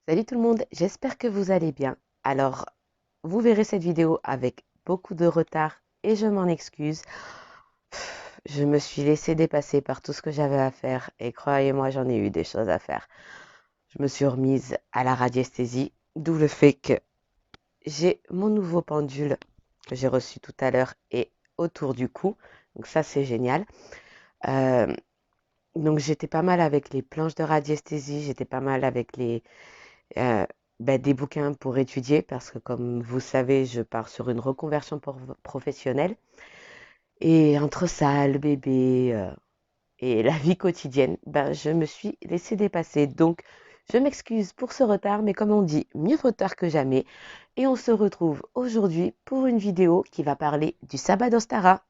Salut tout le monde, j'espère que vous allez bien. Alors, vous verrez cette vidéo avec beaucoup de retard et je m'en excuse. Je me suis laissée dépasser par tout ce que j'avais à faire et croyez-moi, j'en ai eu des choses à faire. Je me suis remise à la radiesthésie, d'où le fait que j'ai mon nouveau pendule que j'ai reçu tout à l'heure et autour du cou. Donc ça, c'est génial. Euh, donc j'étais pas mal avec les planches de radiesthésie, j'étais pas mal avec euh, des bouquins pour étudier parce que comme vous savez, je pars sur une reconversion professionnelle. Et entre ça, le bébé et la vie quotidienne, je me suis laissée dépasser. Donc, je m'excuse pour ce retard, mais comme on dit, mieux vaut tard que jamais. Et on se retrouve aujourd'hui pour une vidéo qui va parler du sabbat d'Ostara.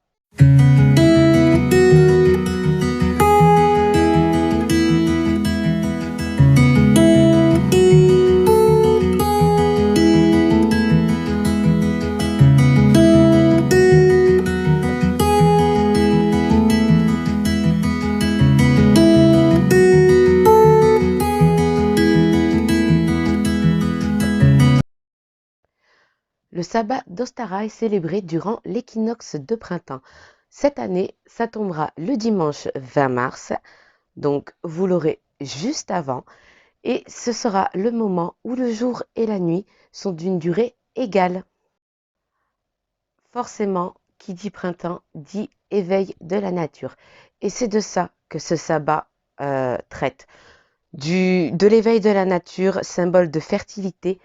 Le sabbat d'Ostara est célébré durant l'équinoxe de printemps. Cette année, ça tombera le dimanche 20 mars, donc vous l'aurez juste avant, et ce sera le moment où le jour et la nuit sont d'une durée égale. Forcément, qui dit printemps dit éveil de la nature. Et c'est de ça que ce sabbat traite. De l'éveil de la nature, symbole de fertilité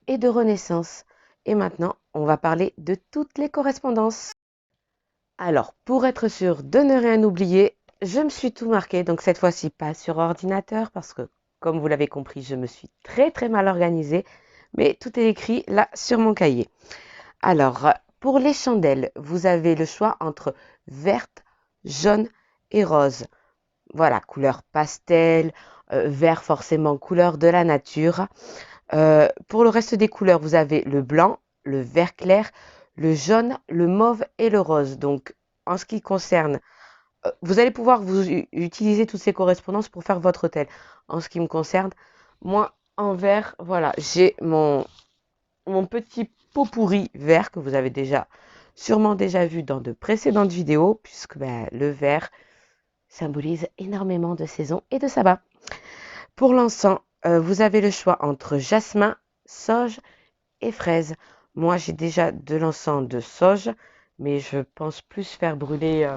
et de renaissance. Et maintenant, on va parler de toutes les correspondances. Alors, pour être sûr de ne rien oublier, je me suis tout marqué. Donc cette fois-ci, pas sur ordinateur parce que, comme vous l'avez compris, je me suis très très mal organisée. Mais tout est écrit là sur mon cahier. Alors, pour les chandelles, vous avez le choix entre verte, jaune et rose. Voilà, couleur pastel, vert forcément couleur de la nature. Pour le reste des couleurs, vous avez le blanc, le vert clair, le jaune, le mauve et le rose. Donc, en ce qui concerne, vous allez pouvoir utiliser toutes ces correspondances pour faire votre hôtel. En ce qui me concerne, moi, en vert, voilà, j'ai mon petit pot pourri vert que vous avez sûrement déjà vu dans de précédentes vidéos, puisque le vert symbolise énormément de saison et de sabbat. Pour l'encens, vous avez le choix entre jasmin, sauge et fraise. Moi, j'ai déjà de l'encens de sauge, mais je pense plus faire brûler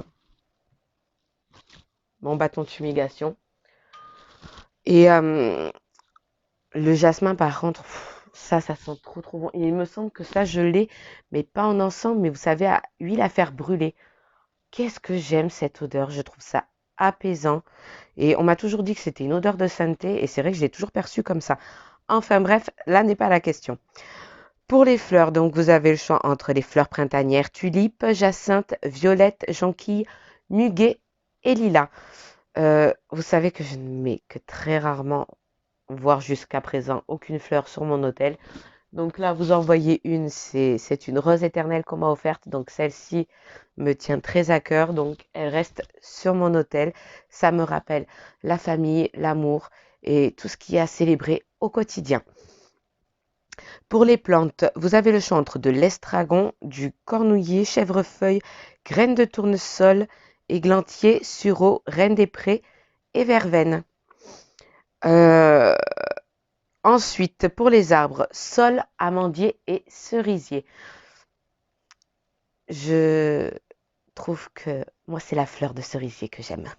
mon bâton de fumigation. Et le jasmin, par contre, ça sent trop trop bon. Et il me semble que ça, je l'ai, mais pas en encens, mais vous savez, à huile à faire brûler. Qu'est-ce que j'aime cette odeur, je trouve ça apaisant. Et on m'a toujours dit que c'était une odeur de sainteté, et c'est vrai que je l'ai toujours perçue comme ça. Enfin bref, là n'est pas la question. Pour les fleurs, donc vous avez le choix entre les fleurs printanières, tulipes, jacinthe, violettes, jonquilles, muguet et lilas. Vous savez que je ne mets que très rarement, voire jusqu'à présent, aucune fleur sur mon hôtel. Donc là, vous en voyez une, c'est une rose éternelle qu'on m'a offerte. Donc celle-ci me tient très à cœur. Donc elle reste sur mon hôtel. Ça me rappelle la famille, l'amour et tout ce qui est à célébrer au quotidien. Pour les plantes, vous avez le choix entre de l'estragon, du cornouiller, chèvrefeuille, graines de tournesol, églantier, sureau, reine des prés et verveine. Euh, Ensuite, pour les arbres, saule, amandier et cerisier. Je trouve que moi, c'est la fleur de cerisier que j'aime.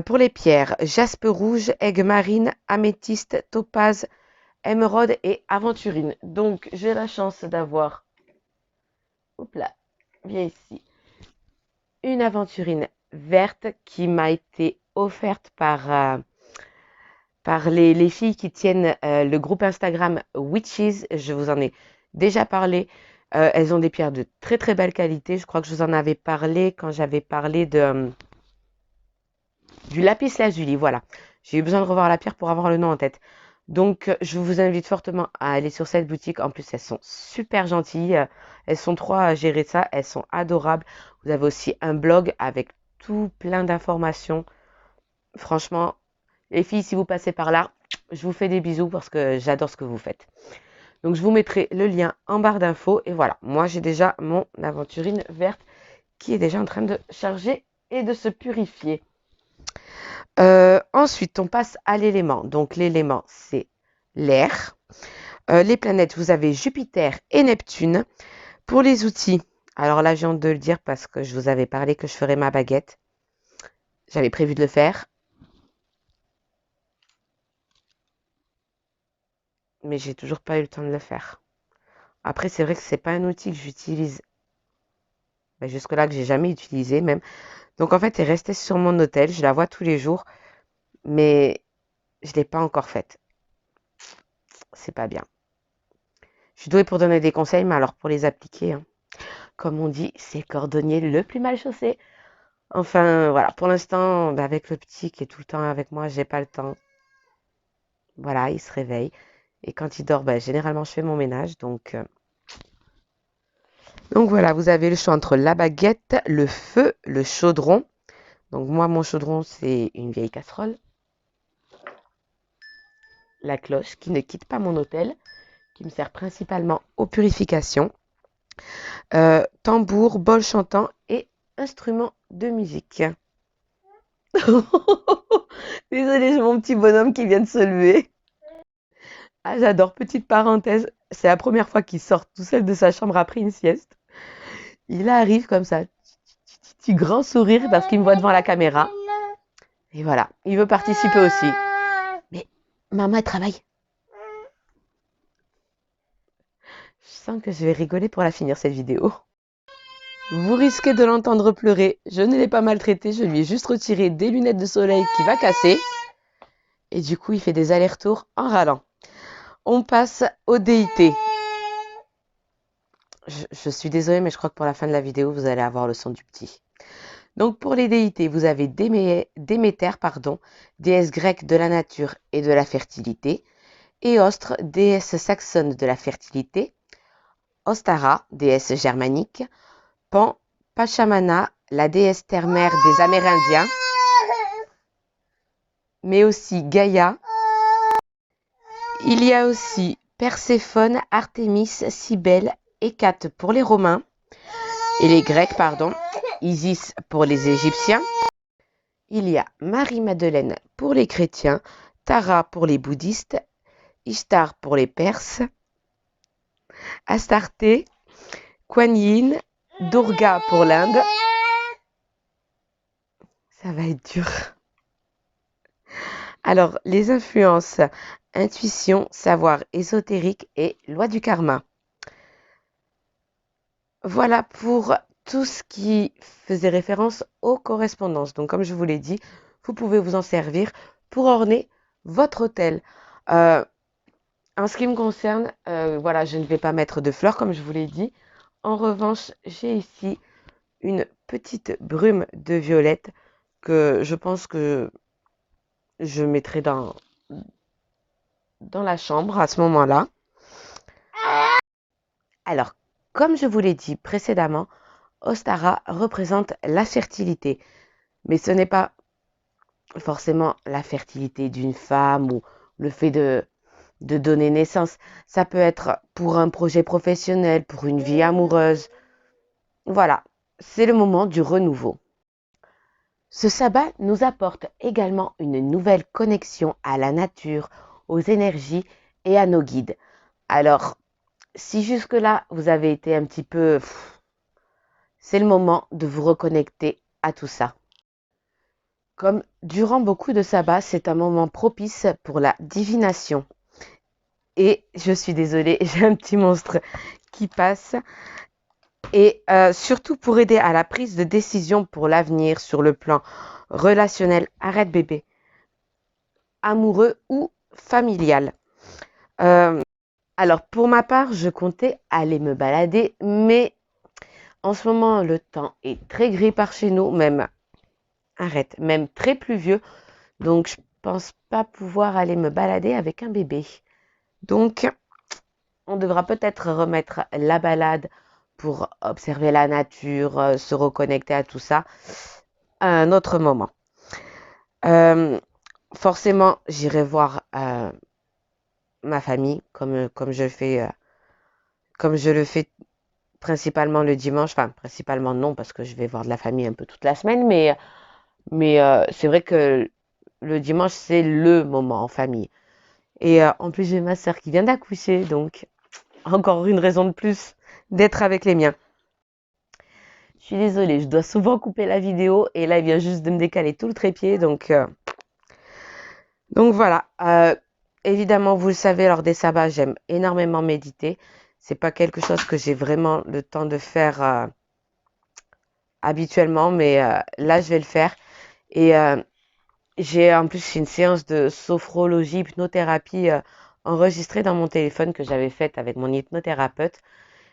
Pour les pierres, jaspe rouge, aigue marine, améthyste, topaze, émeraude et aventurine. Donc, j'ai la chance d'avoir, hop là, viens ici, une aventurine verte qui m'a été offerte par les filles qui tiennent le groupe Instagram Witches. Je vous en ai déjà parlé. Elles ont des pierres de très très belle qualité. Je crois que je vous en avais parlé quand j'avais parlé du lapis lazuli. Voilà. J'ai eu besoin de revoir la pierre pour avoir le nom en tête. Donc, je vous invite fortement à aller sur cette boutique. En plus, elles sont super gentilles. Elles sont trois à gérer ça. Elles sont adorables. Vous avez aussi un blog avec tout plein d'informations. Franchement, les filles, si vous passez par là, Je vous fais des bisous parce que j'adore ce que vous faites. Donc, je vous mettrai le lien en barre d'infos. Et voilà, moi, j'ai déjà mon aventurine verte qui est déjà en train de charger et de se purifier. Ensuite, on passe à l'élément. Donc, l'élément, c'est l'air. Les planètes, vous avez Jupiter et Neptune. Pour les outils, alors là, je viens de le dire parce que je vous avais parlé que je ferais ma baguette. J'avais prévu de le faire. Mais j'ai toujours pas eu le temps de le faire. Après, c'est vrai que c'est pas un outil que j'utilise. Ben, jusque-là, que j'ai jamais utilisé même. Donc, en fait, elle est restée sur mon hôtel. Je la vois tous les jours. Mais je l'ai pas encore faite. C'est pas bien. Je suis douée pour donner des conseils, mais alors pour les appliquer, hein, comme on dit, c'est le cordonnier le plus mal chaussé. Enfin, voilà, pour l'instant, ben, avec le petit qui est tout le temps avec moi, j'ai pas le temps. Voilà, il se réveille. Et quand il dort, ben, généralement, je fais mon ménage. Donc voilà, vous avez le choix entre la baguette, le feu, le chaudron. Donc moi, mon chaudron, c'est une vieille casserole. La cloche qui ne quitte pas mon hôtel, qui me sert principalement aux purifications. Tambour, bol chantant et instrument de musique. Désolée, j'ai mon petit bonhomme qui vient de se lever. Ah, j'adore, petite parenthèse, c'est la première fois qu'il sort tout seul de sa chambre après une sieste. Il arrive comme ça, petit grand sourire parce qu'il me voit devant la caméra. Et voilà, il veut participer aussi. Mais maman, elle travaille. Je sens que je vais rigoler pour la finir cette vidéo. Vous risquez de l'entendre pleurer. Je ne l'ai pas maltraité, je lui ai juste retiré des lunettes de soleil qui va casser. Et du coup, il fait des allers-retours en râlant. On passe aux déités. Je suis désolée, mais je crois que pour la fin de la vidéo, vous allez avoir le son du petit. Donc pour les déités, vous avez Déméter, déesse grecque de la nature et de la fertilité. Éostre, déesse saxonne de la fertilité. Ostara, déesse germanique. Pan, Pachamama, la déesse terre-mère des Amérindiens. Mais aussi Gaïa. Il y a aussi Perséphone, Artémis, Cybèle, Hécate pour les Romains. Et les Grecs, Isis pour les Égyptiens. Il y a Marie-Madeleine pour les chrétiens, Tara pour les bouddhistes, Ishtar pour les Perses, Astarté, Kuan Yin, Durga pour l'Inde. Ça va être dur. Alors, les influences, intuition, savoir ésotérique et loi du karma. Voilà pour tout ce qui faisait référence aux correspondances. Donc, comme je vous l'ai dit, vous pouvez vous en servir pour orner votre hôtel. En ce qui me concerne, voilà, je ne vais pas mettre de fleurs comme je vous l'ai dit. En revanche, j'ai ici une petite brume de violette que je pense que je mettrai dans la chambre à ce moment-là. Alors, comme je vous l'ai dit précédemment, Ostara représente la fertilité. Mais ce n'est pas forcément la fertilité d'une femme ou le fait de donner naissance. Ça peut être pour un projet professionnel, pour une vie amoureuse. Voilà, c'est le moment du renouveau. Ce sabbat nous apporte également une nouvelle connexion à la nature, aux énergies et à nos guides. Alors, si jusque-là vous avez été un petit peu... c'est le moment de vous reconnecter à tout ça. Comme durant beaucoup de sabbats, c'est un moment propice pour la divination. Et je suis désolée, j'ai un petit monstre qui passe. Et surtout pour aider à la prise de décision pour l'avenir sur le plan relationnel, arrête bébé, amoureux ou familial. Alors pour ma part, je comptais aller me balader, mais en ce moment, le temps est très gris par chez nous, même très pluvieux. Donc je pense pas pouvoir aller me balader avec un bébé. Donc on devra peut-être remettre la balade pour observer la nature, se reconnecter à tout ça à un autre moment. forcément, j'irai voir ma famille comme je le fais principalement le dimanche. Enfin, principalement non, parce que je vais voir de la famille un peu toute la semaine, mais c'est vrai que le dimanche, c'est le moment en famille. Et en plus, j'ai ma sœur qui vient d'accoucher, donc encore une raison de plus d'être avec les miens. Je suis désolée, je dois souvent couper la vidéo et là, il vient juste de me décaler tout le trépied, donc voilà. Évidemment, vous le savez, lors des sabbats, j'aime énormément méditer. C'est pas quelque chose que j'ai vraiment le temps de faire habituellement, mais là, je vais le faire. Et j'ai en plus une séance de sophrologie, hypnothérapie enregistrée dans mon téléphone que j'avais faite avec mon hypnothérapeute.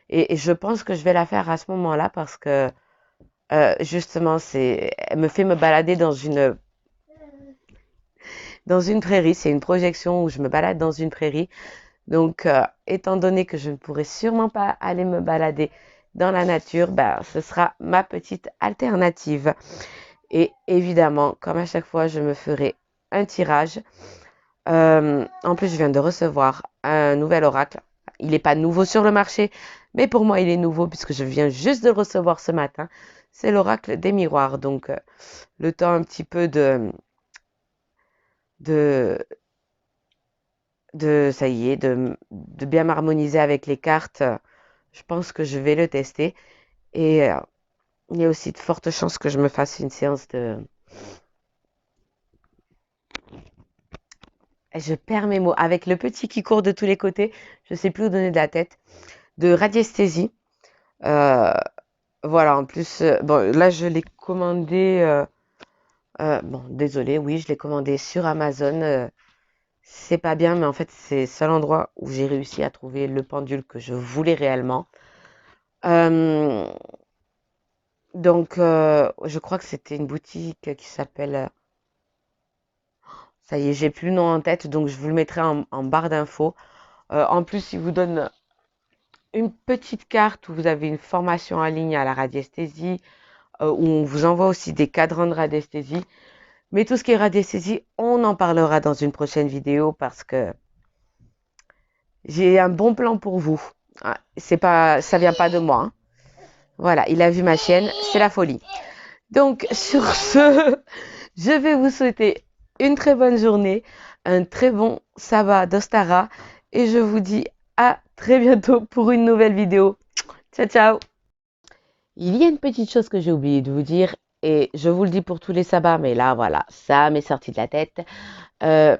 Et je pense que je vais la faire à ce moment-là parce que justement, elle me fait me balader dans une prairie. C'est une projection où je me balade dans une prairie. Donc, étant donné que je ne pourrai sûrement pas aller me balader dans la nature, ben, ce sera ma petite alternative. Et évidemment, comme à chaque fois, je me ferai un tirage. En plus, je viens de recevoir un nouvel oracle. Il n'est pas nouveau sur le marché, mais pour moi, il est nouveau puisque je viens juste de le recevoir ce matin. C'est l'oracle des miroirs. Donc, le temps un petit peu de, ça y est, de bien m'harmoniser avec les cartes. Je pense que je vais le tester. Et il y a aussi de fortes chances que je me fasse une séance de... Je perds mes mots. Avec le petit qui court de tous les côtés, je ne sais plus où donner de la tête. De radiesthésie. Euh, voilà, en plus, bon, là, je l'ai commandé... bon, désolé, oui, je l'ai commandé sur Amazon. C'est pas bien, mais en fait, c'est le seul endroit où j'ai réussi à trouver le pendule que je voulais réellement. Euh, donc, je crois que c'était une boutique qui s'appelle... ça y est, j'ai plus le nom en tête, donc je vous le mettrai en barre d'infos. En plus, il vous donne une petite carte où vous avez une formation en ligne à la radiesthésie, où on vous envoie aussi des cadrans de radiesthésie. Mais tout ce qui est radiesthésie, on en parlera dans une prochaine vidéo parce que j'ai un bon plan pour vous. Ah, c'est pas, ça vient pas de moi, hein. Voilà, il a vu ma chienne, c'est la folie. Donc, sur ce, je vais vous souhaiter une très bonne journée, un très bon sabbat d'Ostara et je vous dis à très bientôt pour une nouvelle vidéo. Ciao, ciao! Il y a une petite chose que j'ai oublié de vous dire et je vous le dis pour tous les sabbats, mais là, voilà, ça m'est sorti de la tête. Euh,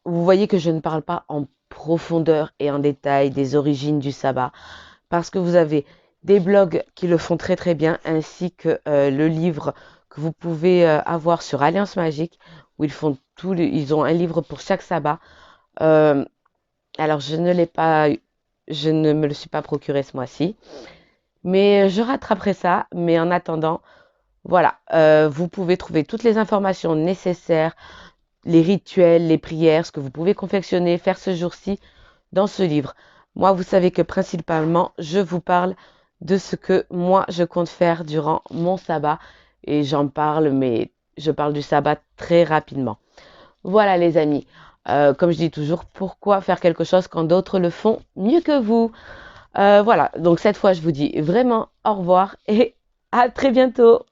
Vous voyez que je ne parle pas en profondeur et en détail des origines du sabbat parce que vous avez des blogs qui le font très très bien ainsi que le livre que vous pouvez avoir sur Alliance Magique où ils ont un livre pour chaque sabbat. Euh, alors je ne me le suis pas procuré ce mois-ci, mais je rattraperai ça. Mais en attendant, voilà, vous pouvez trouver toutes les informations nécessaires, les rituels, les prières, ce que vous pouvez confectionner, faire ce jour-ci dans ce livre. Moi, vous savez que principalement, je vous parle de ce que moi, je compte faire durant mon sabbat. Et j'en parle, mais je parle du sabbat très rapidement. Voilà les amis. Comme je dis toujours, pourquoi faire quelque chose quand d'autres le font mieux que vous? Voilà, donc cette fois, je vous dis vraiment au revoir et à très bientôt.